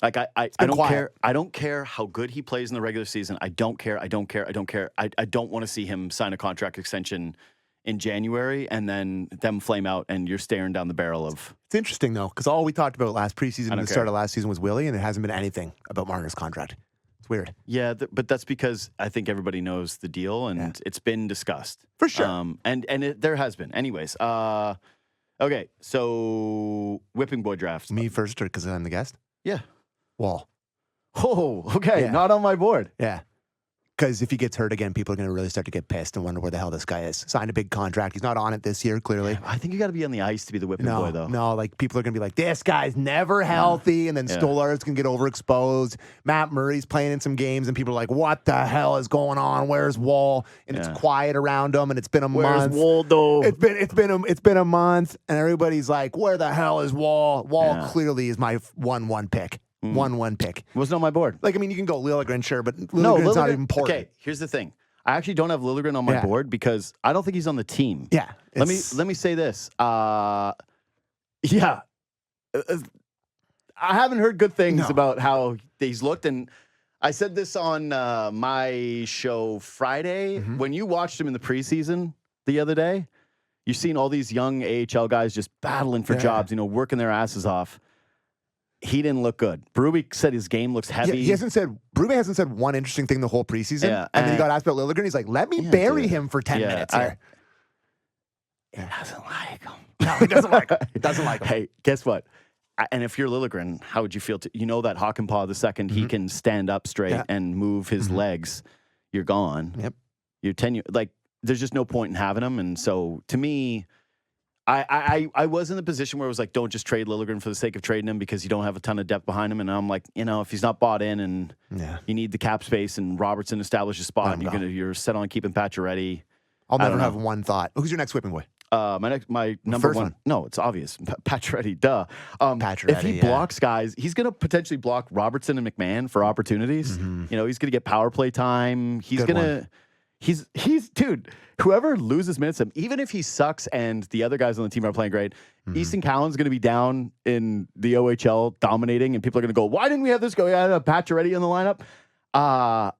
Like, I don't care. I don't care how good he plays in the regular season. I don't care. I don't want to see him sign a contract extension in January and then them flame out and you're staring down the barrel of... It's interesting, though, because all we talked about last preseason and the start of last season was Willie, and there hasn't been anything about Marner's contract. It's weird. Yeah, but that's because I think everybody knows the deal and it's been discussed. For sure. There has been. Anyways, okay, so whipping boy draft. Me first or because I'm the guest? Yeah. Wall. Oh, okay. Not on my board. Yeah. Because if he gets hurt again, people are going to really start to get pissed and wonder where the hell this guy is. Signed a big contract. He's not on it this year, clearly. I think you got to be on the ice to be the whipping boy, though. No, like people are going to be like, this guy's never healthy. And then Stolar's going to get overexposed. Matt Murray's playing in some games, and people are like, what the hell is going on? Where's Wall? And it's quiet around him, and it's been a month. Where's Waldo? It's been a month, and everybody's like, where the hell is Wall? Wall clearly is my 1-1 pick. 1-1 pick. Wasn't on my board. Like, I mean, you can go Liljegren, sure, but Liljegren's not even important. Okay, here's the thing. I actually don't have Liljegren on my board because I don't think he's on the team. Yeah. Let me say this. I haven't heard good things about how he's looked, and I said this on my show Friday. When you watched him in the preseason the other day, you've seen all these young AHL guys just battling for jobs, working their asses off. He didn't look good. Berube said his game looks heavy. Berube hasn't said one interesting thing the whole preseason. Yeah, and then he got asked about Liljegren. He's like, let me bury him for 10 minutes here. He doesn't like him. No, he doesn't like him. He doesn't like him. Hey, guess what? And if you're Liljegren, how would you feel? That Hakanpää, the second he can stand up straight and move his legs, you're gone. Yep. You're tenure. Like, there's just no point in having him. And so, to me, I was in the position where it was like, don't just trade Liljegren for the sake of trading him because you don't have a ton of depth behind him. And I'm like, if he's not bought in and you need the cap space and Robertson established a spot, and you're set on keeping Pacioretty. I'll never have one thought. Who's your next whipping boy? My number one. No, it's obvious. Pacioretty, duh. Pacioretty, if he blocks guys, he's going to potentially block Robertson and McMahon for opportunities. He's going to get power play time. He's going to. He's dude, whoever loses minutes, even if he sucks and the other guys on the team are playing great, Easton Cowan's going to be down in the OHL dominating, and people are going to go, why didn't we have this guy? I had Pacioretty in the lineup.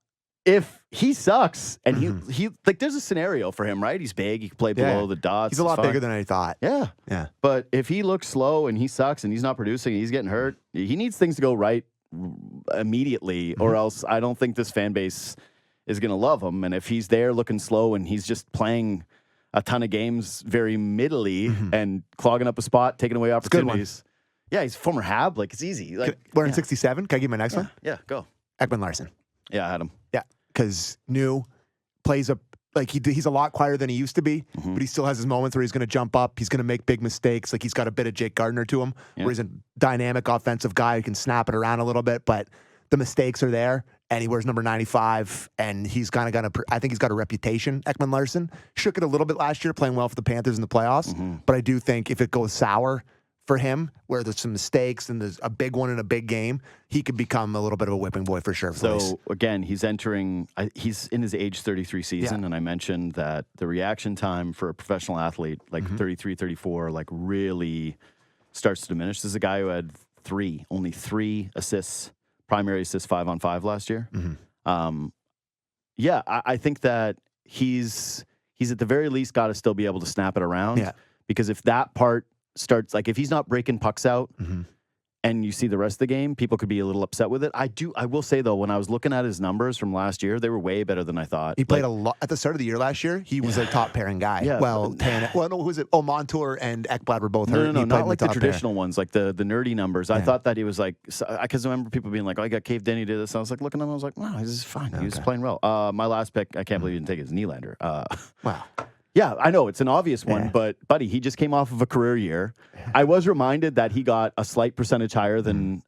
If he sucks and he like, there's a scenario for him, right? He's big. He can play below the dots. He's a lot bigger than I thought. Yeah. Yeah. But if he looks slow and he sucks and he's not producing and he's getting hurt, he needs things to go right immediately, or else I don't think this fan base is going to love him. And if he's there looking slow and he's just playing a ton of games very middly and clogging up a spot, taking away opportunities. Yeah, he's former Hab. Like, it's easy. Like, we're in 67. Can I give my next one? Yeah, go. Ekman Larsson. Yeah, I had him. Yeah, because new plays he's a lot quieter than he used to be, but he still has his moments where he's going to jump up. He's going to make big mistakes. Like, he's got a bit of Jake Gardner to him, where he's a dynamic offensive guy who can snap it around a little bit, but the mistakes are there. And he wears number 95, and he's kind of I think he's got a reputation, Ekman Larsson. Shook it a little bit last year, playing well for the Panthers in the playoffs. But I do think if it goes sour for him, where there's some mistakes and there's a big one in a big game, he could become a little bit of a whipping boy for sure. So, again, he's in his age 33 season, and I mentioned that the reaction time for a professional athlete, like 33, 34, like really starts to diminish. This is a guy who had only three assists, primary assists 5-on-5 last year. I think that he's at the very least got to still be able to snap it around. Yeah. Because if that part starts, like, if he's not breaking pucks out and you see the rest of the game, people could be a little upset with it. I will say, though, when I was looking at his numbers from last year, they were way better than I thought. He played a lot at the start of the year last year. He was a top pairing guy. Yeah. Who was it? Oh, Montour and Ekblad were both hurt. No, not like the traditional ones, like the nerdy numbers. I thought that he was like, because I remember people being like, oh, I got Cave Denny did this. And I was like, looking at him, I was like, wow, this is fine. Okay. He was playing well. My last pick, I can't believe you didn't take it, is Nylander. Wow. Yeah, I know it's an obvious one, but buddy, he just came off of a career year. I was reminded that he got a slight percentage higher than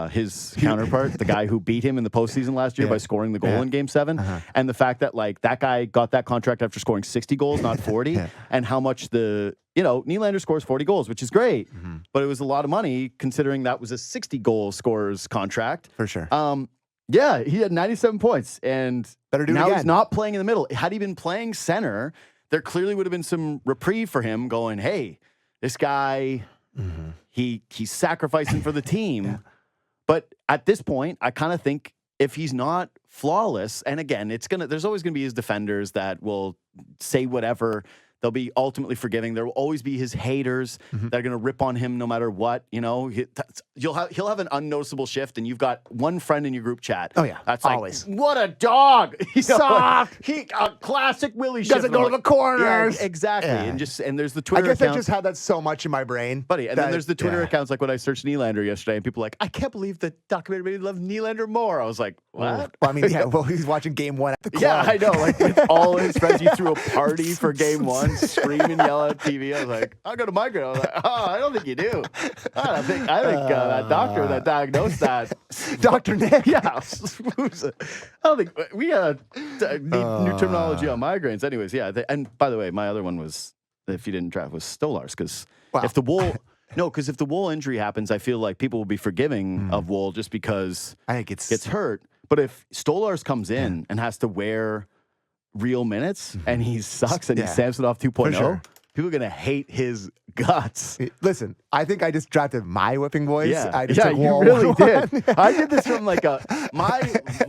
his counterpart, the guy who beat him in the postseason last year by scoring the goal in Game 7, and the fact that, like, that guy got that contract after scoring 60 goals, not 40, and how much Nylander scores 40 goals, which is great, but it was a lot of money considering that was a 60 goal scorers contract for sure. Yeah, he had 97 points, and now he's not playing in the middle. Had he been playing center, there clearly would have been some reprieve for him going, hey, this guy, he's sacrificing for the team. But at this point, I kind of think if he's not flawless, and again, there's always going to be his defenders that will say whatever They'll be ultimately forgiving. There will always be his haters that are going to rip on him no matter what. You know, he'll have an unnoticeable shift, and you've got one friend in your group chat. Oh yeah, that's always. Like, what a dog! Soft. A classic Willie shift. Doesn't go to the corners. Yeah, exactly. Yeah. And there's the Twitter. I guess account. I just had that so much in my brain, buddy. And then there's the Twitter accounts. Like when I searched Nylander yesterday, and people were like, I can't believe the documentary made me love Nylander more. I was like, what? Well, I mean, yeah. Well, he's watching Game 1 at the club. Yeah, I know. Like with all his friends, you threw a party for Game 1, scream and yell at TV. I was like, I'll go to my girl. I was like, oh, I don't think you do. I think that doctor that diagnosed that, Dr. Nick. Yeah, I don't think we need new terminology on migraines. Anyways, yeah. And by the way, my other one was, if you didn't draft, was Stolarz, because if the Wool. No, because if the Wool injury happens, I feel like people will be forgiving of Wool just because I think gets hurt. But if Stolarz comes in and has to wear real minutes and he sucks and he's Samsonov 2.0, sure. people are going to hate his guts. Listen, I think I just drafted my whipping voice. Yeah, I just took you really did. I did this from like my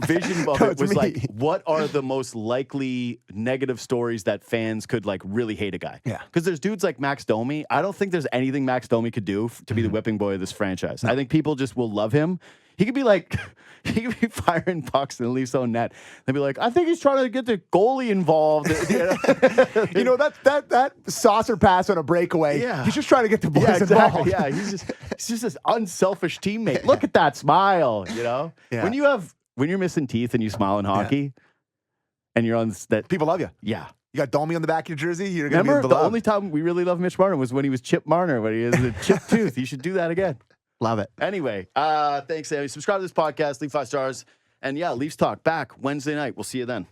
vision of it was like, what are the most likely negative stories that fans could like really hate a guy? Yeah. Because there's dudes like Max Domi. I don't think there's anything Max Domi could do to be the whipping boy of this franchise. I think people just will love him. He could be like, he could be firing pucks in the Leafs' own net. They'd be like, I think he's trying to get the goalie involved. You know, that saucer pass on a breakaway. Yeah. He's just trying to get the boys involved. Yeah, he's just this unselfish teammate. Look at that smile, you know? Yeah. When you're missing teeth and you smile in hockey and you're on that, people love you. Yeah. You got Domi on the back of your jersey. You're gonna Remember, be the beloved. only time we really loved Mitch Marner was when he was Chip Marner, when he has a chipped tooth. You should do that again. Love it. Anyway, thanks, Sammy. Subscribe to this podcast, leave 5 stars. And yeah, Leafs Talk back Wednesday night. We'll see you then.